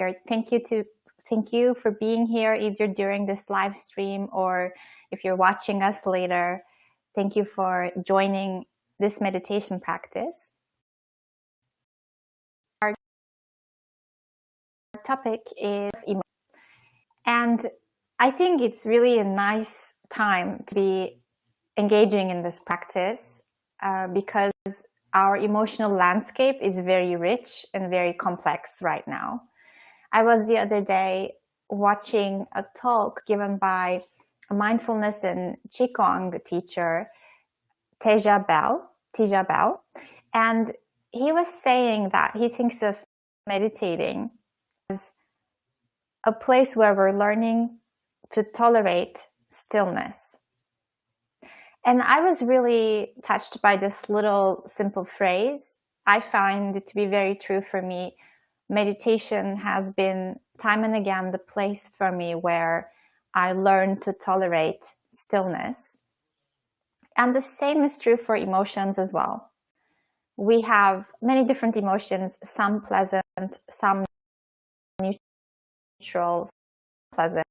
Thank you for being here either during this live stream or if you're watching us later. Thank you for joining this meditation practice. Our topic is emotion. And I think it's really a nice time to be engaging in this practice because our emotional landscape is very rich and very complex right now. I was the other day watching a talk given by a mindfulness and Qigong teacher, Teja Bell, and he was saying that he thinks of meditating as a place where we're learning to tolerate stillness. And I was really touched by this little simple phrase. I find it to be very true for me. Meditation has been time and again the place for me where I learn to tolerate stillness. And the same is true for emotions as well. We have many different emotions, some pleasant, some neutral, pleasant,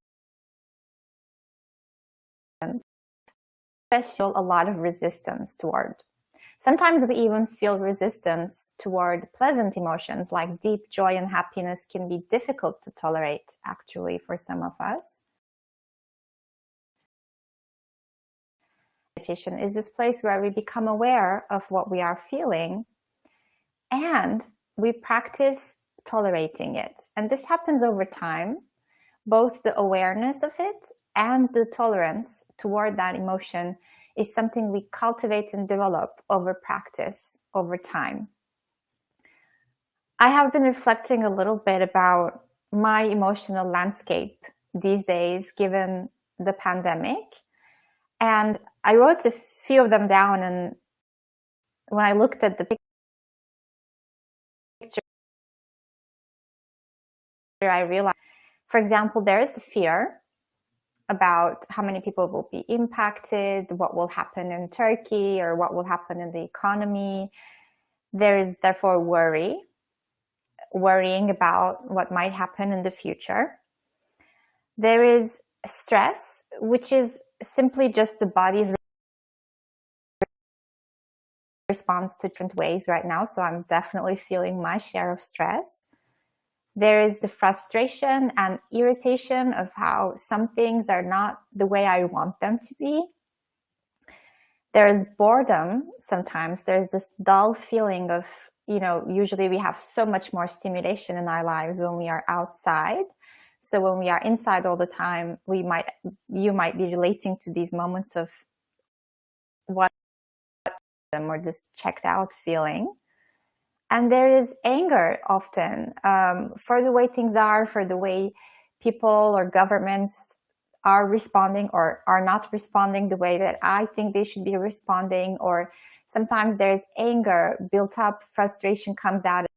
especially a lot of resistance toward. Sometimes we even feel resistance toward pleasant emotions, like deep joy and happiness can be difficult to tolerate, actually, for some of us. Meditation is this place where we become aware of what we are feeling and we practice tolerating it. And this happens over time, both the awareness of it and the tolerance toward that emotion is something we cultivate and develop over practice, over time. I have been reflecting a little bit about my emotional landscape these days, given the pandemic. And I wrote a few of them down, and when I looked at the picture, I realized, for example, there is a fear about how many people will be impacted, what will happen in Turkey, or what will happen in the economy. There is therefore worrying about what might happen in the future. There is stress, which is simply just the body's response to different ways right now. So I'm definitely feeling my share of stress. There is the frustration and irritation of how some things are not the way I want them to be. There's boredom sometimes. There's this dull feeling of, usually we have so much more stimulation in our lives when we are outside. So when we are inside all the time, you might be relating to these moments of what or this checked out feeling. And there is anger often for the way things are, for the way people or governments are responding or are not responding the way that I think they should be responding. Or sometimes there's anger built up, frustration comes out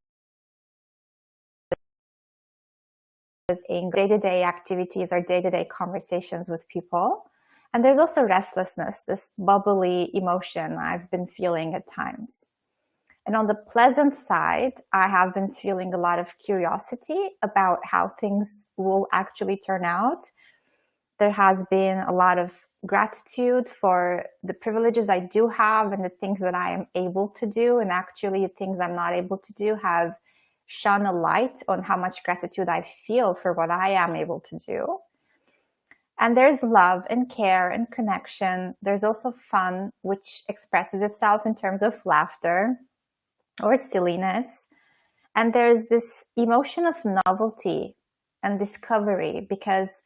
as anger, day-to-day activities or day-to-day conversations with people. And there's also restlessness, this bubbly emotion I've been feeling at times. And on the pleasant side, I have been feeling a lot of curiosity about how things will actually turn out. There has been a lot of gratitude for the privileges I do have and the things that I am able to do. And actually the things I'm not able to do have shone a light on how much gratitude I feel for what I am able to do. And there's love and care and connection. There's also fun, which expresses itself in terms of laughter or silliness. And there's this emotion of novelty and discovery, because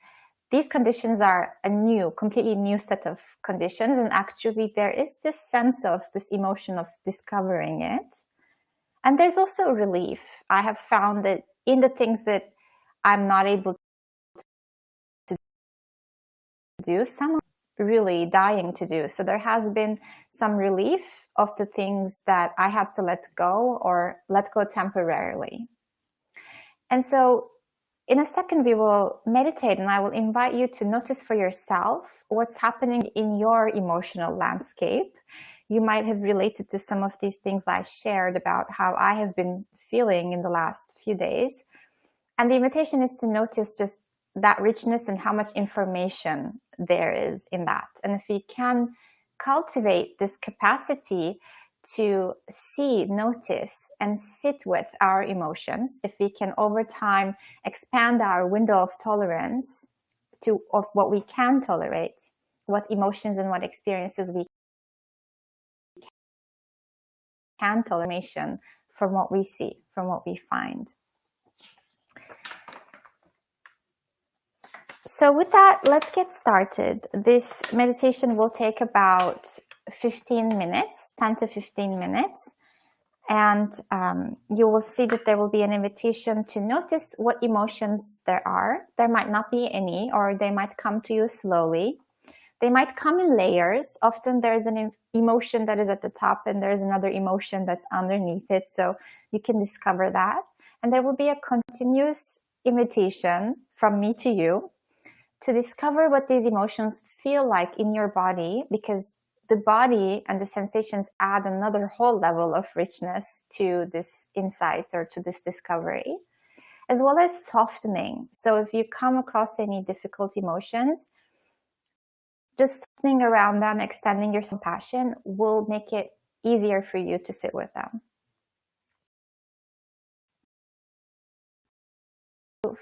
these conditions are a completely new set of conditions. And actually there is this sense of this emotion of discovering it. And there's also relief. I have found that in the things that I'm not able to do, some are really dying to do. So there has been some relief of the things that I have to let go or let go temporarily. And so in a second, we will meditate, and I will invite you to notice for yourself what's happening in your emotional landscape. You might have related to some of these things I shared about how I have been feeling in the last few days. And the invitation is to notice just that richness and how much information there is in that. And if we can cultivate this capacity to see, notice, and sit with our emotions, if we can over time expand our window of tolerance of what we can tolerate, what emotions and what experiences we can tolerate from what we see, from what we find. So with that, let's get started. This meditation will take about 15 minutes, 10 to 15 minutes. And you will see that there will be an invitation to notice what emotions there are. There might not be any, or they might come to you slowly. They might come in layers. Often there's an emotion that is at the top and there's another emotion that's underneath it. So you can discover that. And there will be a continuous invitation from me to you to discover what these emotions feel like in your body, because the body and the sensations add another whole level of richness to this insight or to this discovery, as well as softening. So if you come across any difficult emotions, just softening around them, extending your compassion will make it easier for you to sit with them.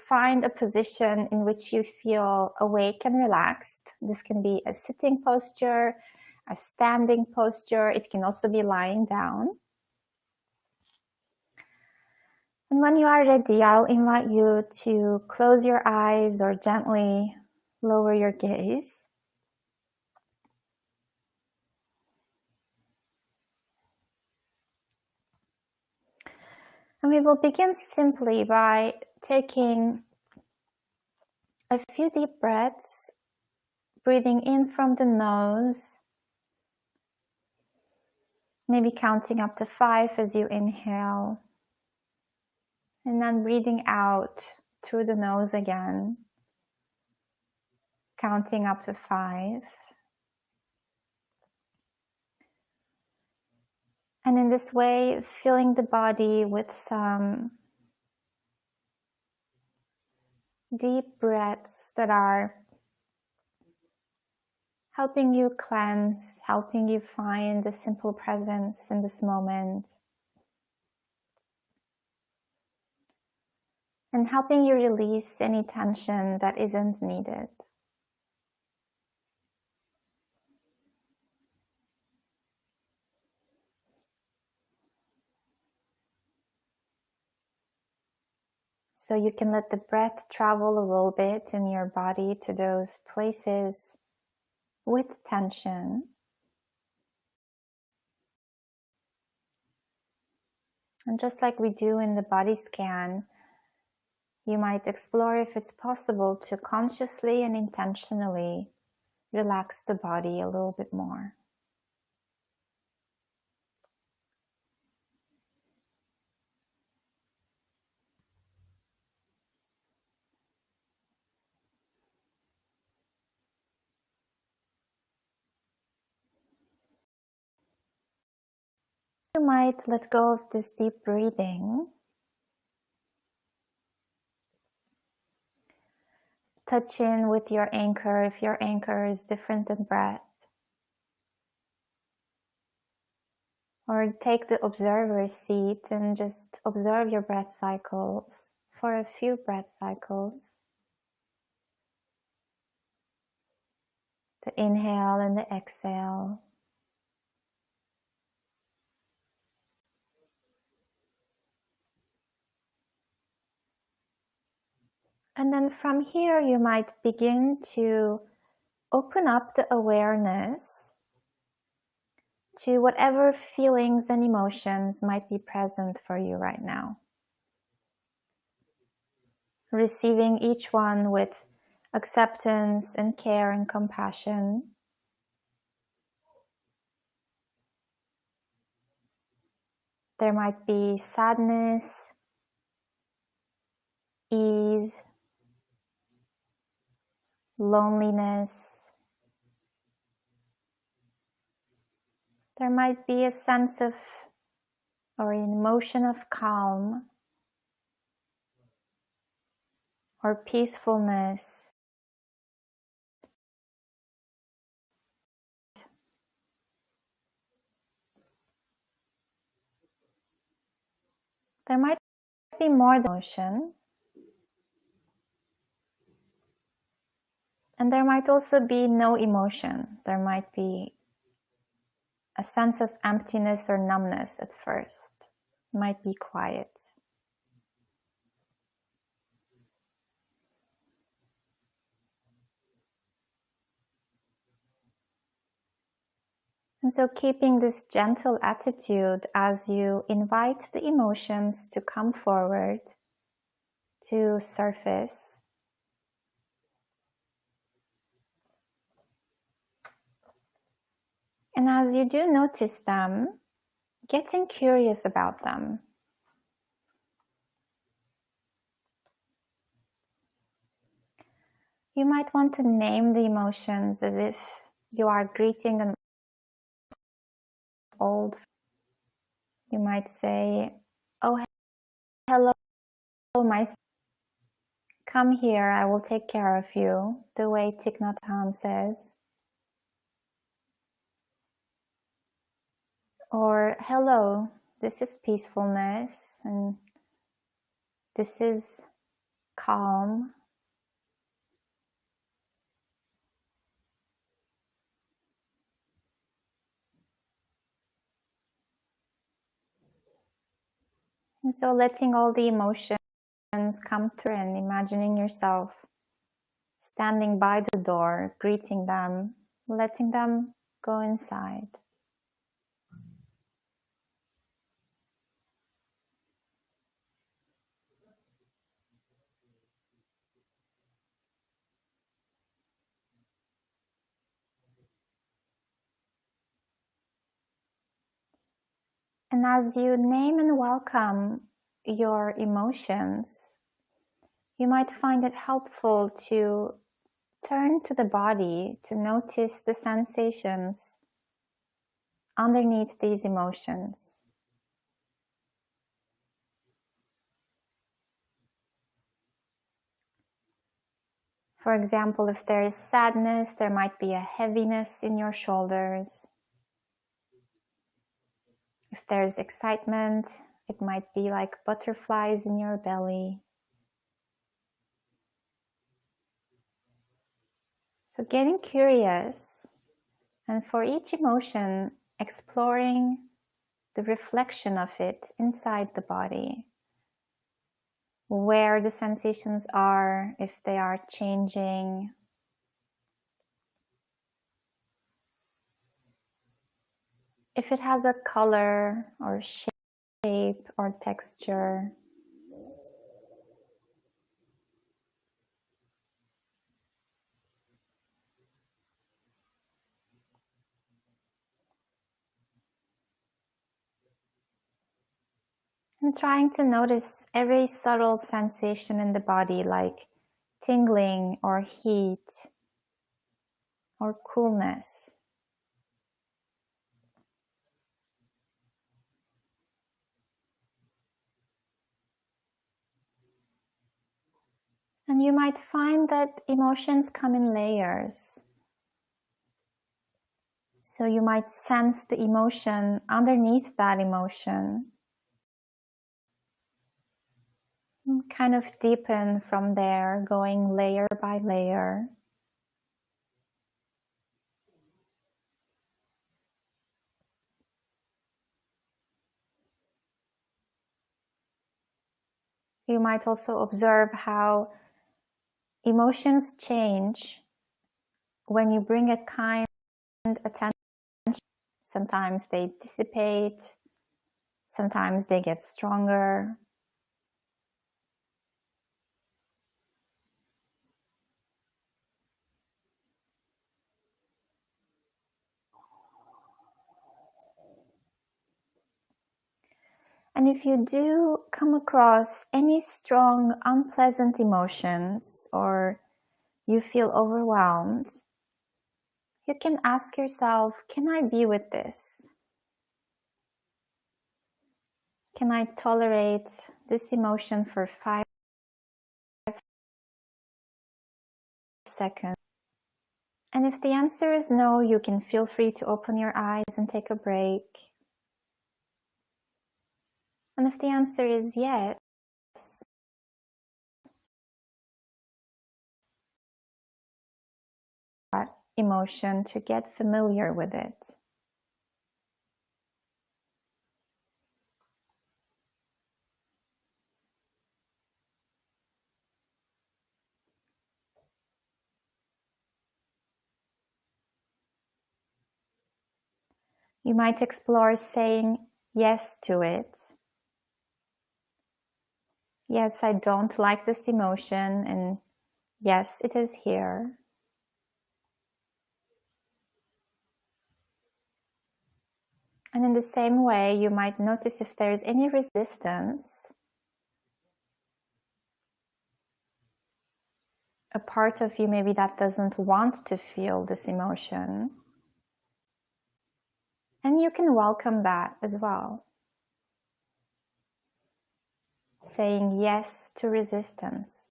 Find a position in which you feel awake and relaxed. This can be a sitting posture, a standing posture. It can also be lying down. And when you are ready, I'll invite you to close your eyes or gently lower your gaze. And we will begin simply by taking a few deep breaths, breathing in from the nose, maybe counting up to 5 as you inhale, and then breathing out through the nose again, counting up to 5. And in this way, filling the body with some deep breaths that are helping you cleanse, helping you find a simple presence in this moment, and helping you release any tension that isn't needed. So you can let the breath travel a little bit in your body to those places with tension. And just like we do in the body scan, you might explore if it's possible to consciously and intentionally relax the body a little bit more. You might let go of this deep breathing. Touch in with your anchor if your anchor is different than breath. Or take the observer seat and just observe your breath cycles for a few breath cycles. The inhale and the exhale. And then from here, you might begin to open up the awareness to whatever feelings and emotions might be present for you right now. Receiving each one with acceptance and care and compassion. There might be sadness, ease, loneliness. There might be a sense of or an emotion of calm. or peacefulness. There might be more emotion, and there might also be no emotion. There might be a sense of emptiness or numbness at first. It might be quiet. And so keeping this gentle attitude as you invite the emotions to come forward, to surface. And as you do notice them, getting curious about them. You might want to name the emotions as if you are greeting an old friend. You might say, "Oh, hello, my son. Come here, I will take care of you," the way Thich Nhat Hanh says. Or, "Hello, this is peacefulness, and this is calm." And so letting all the emotions come through and imagining yourself standing by the door, greeting them, letting them go inside. And as you name and welcome your emotions, you might find it helpful to turn to the body to notice the sensations underneath these emotions. For example, if there is sadness, there might be a heaviness in your shoulders. If there's excitement, it might be like butterflies in your belly. So getting curious, and for each emotion, exploring the reflection of it inside the body, where the sensations are, if they are changing. If it has a color or shape or texture. And trying to notice every subtle sensation in the body, like tingling or heat or coolness. And you might find that emotions come in layers. So you might sense the emotion underneath that emotion. And kind of deepen from there, going layer by layer. You might also observe how emotions change when you bring a kind attention. Sometimes they dissipate, sometimes they get stronger. And if you do come across any strong, unpleasant emotions, or you feel overwhelmed, you can ask yourself, can I be with this? Can I tolerate this emotion for 5 seconds. And if the answer is no, you can feel free to open your eyes and take a break. And if the answer is yes, that emotion to get familiar with it. You might explore saying yes to it. Yes, I don't like this emotion, and yes, it is here. And in the same way, you might notice if there's any resistance, a part of you maybe that doesn't want to feel this emotion. And you can welcome that as well. Saying yes to resistance.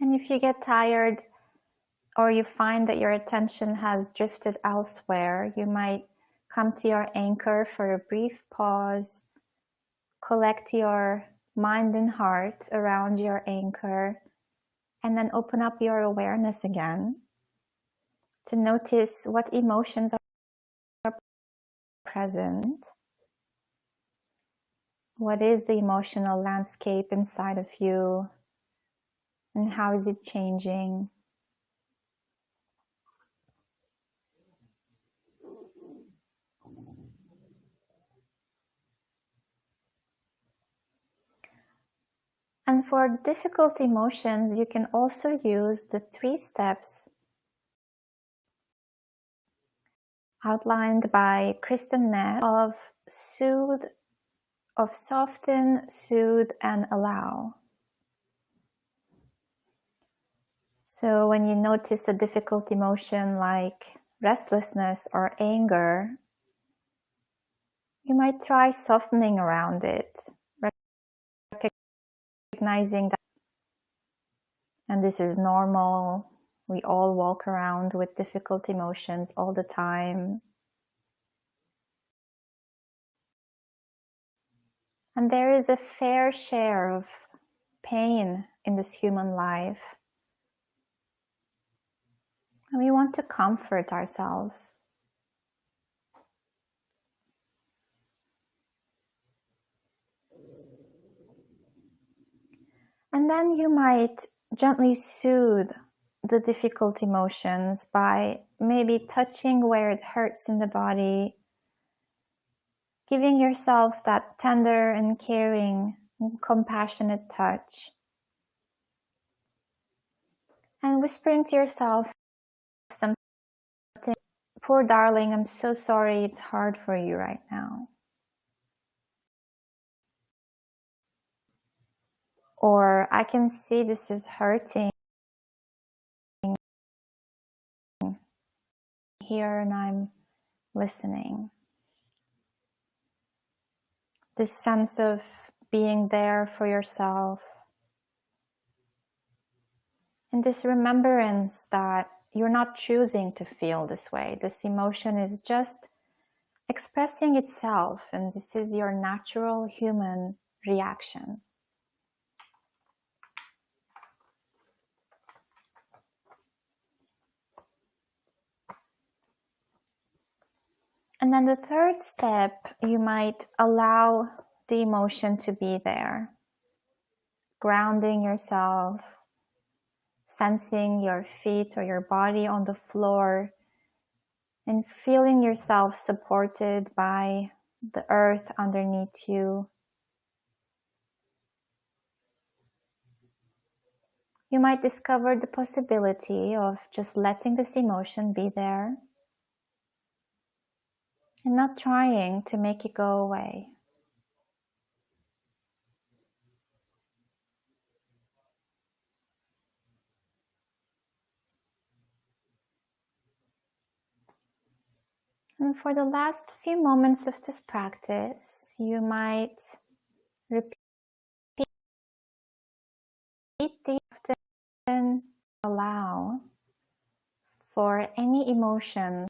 And if you get tired or you find that your attention has drifted elsewhere, you might come to your anchor for a brief pause, collect your mind and heart around your anchor, and then open up your awareness again to notice what emotions are present. What is the emotional landscape inside of you, and how is it changing? And for difficult emotions, you can also use the 3 steps outlined by Kristen Neff of soothe, of soften, soothe, and allow. So when you notice a difficult emotion like restlessness or anger, you might try softening around it, recognizing that, and this is normal. We all walk around with difficult emotions all the time. And there is a fair share of pain in this human life. And we want to comfort ourselves. And then you might gently soothe the difficult emotions by maybe touching where it hurts in the body, giving yourself that tender and caring and compassionate touch, and whispering to yourself something, poor darling, I'm so sorry it's hard for you right now. Or I can see this is hurting here and I'm listening. This sense of being there for yourself. And this remembrance that you're not choosing to feel this way. This emotion is just expressing itself, and this is your natural human reaction. And then the third step, you might allow the emotion to be there. Grounding yourself, sensing your feet or your body on the floor, and feeling yourself supported by the earth underneath you. You might discover the possibility of just letting this emotion be there and not trying to make it go away. And for the last few moments of this practice, you might repeat the often allow for any emotions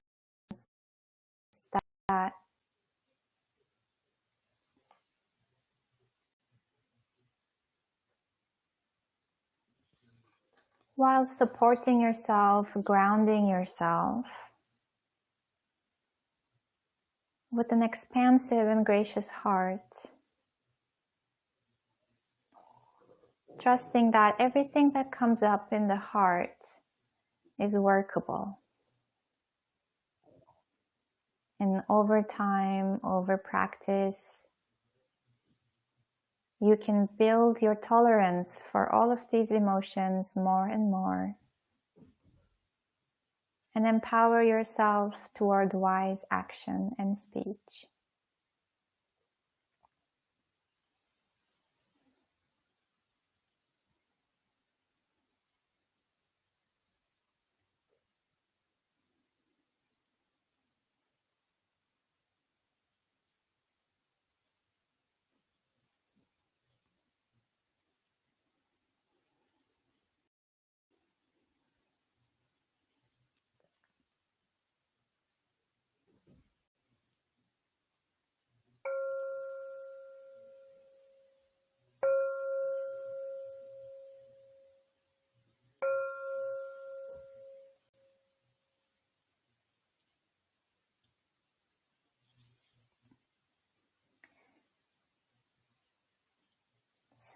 that while supporting yourself, grounding yourself with an expansive and gracious heart, trusting that everything that comes up in the heart is workable. And over time, over practice, you can build your tolerance for all of these emotions more and more, and empower yourself toward wise action and speech.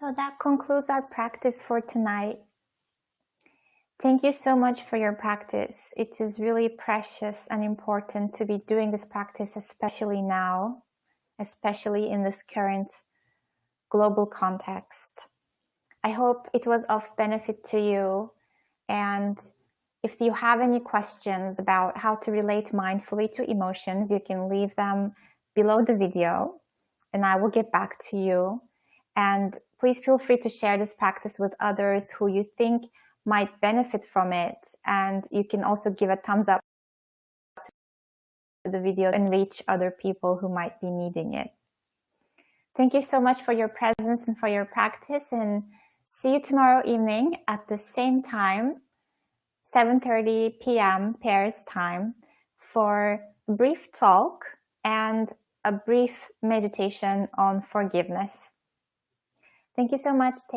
So that concludes our practice for tonight. Thank you so much for your practice. It is really precious and important to be doing this practice, especially now, especially in this current global context. I hope it was of benefit to you. And if you have any questions about how to relate mindfully to emotions, you can leave them below the video and I will get back to you. And please feel free to share this practice with others who you think might benefit from it. And you can also give a thumbs up to the video and reach other people who might be needing it. Thank you so much for your presence and for your practice, and see you tomorrow evening at the same time, 7:30 p.m. Paris time, for a brief talk and a brief meditation on forgiveness. Thank you so much.